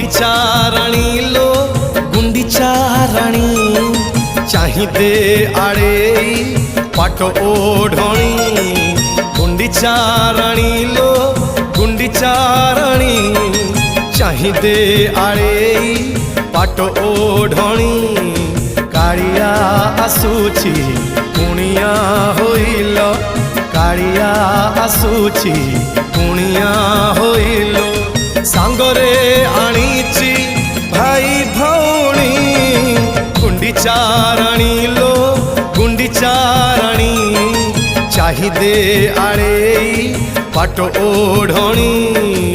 गुंडीचा राणी लो गुंडीचा राणी चाहिदे आड़े पाट ओढ़णी गुंडीचा राणी लो गुंडीचा राणी चाहिदे आड़े पाट ओढ़णी कालिया आसुची कुणिया होइल कालिया आसुची कुणिया होइल सांगरे आनीची भाई भौणी गुंडीचा राणी लो गुंडीचा राणी चाहिदे आड़े पाट ओढ़णी।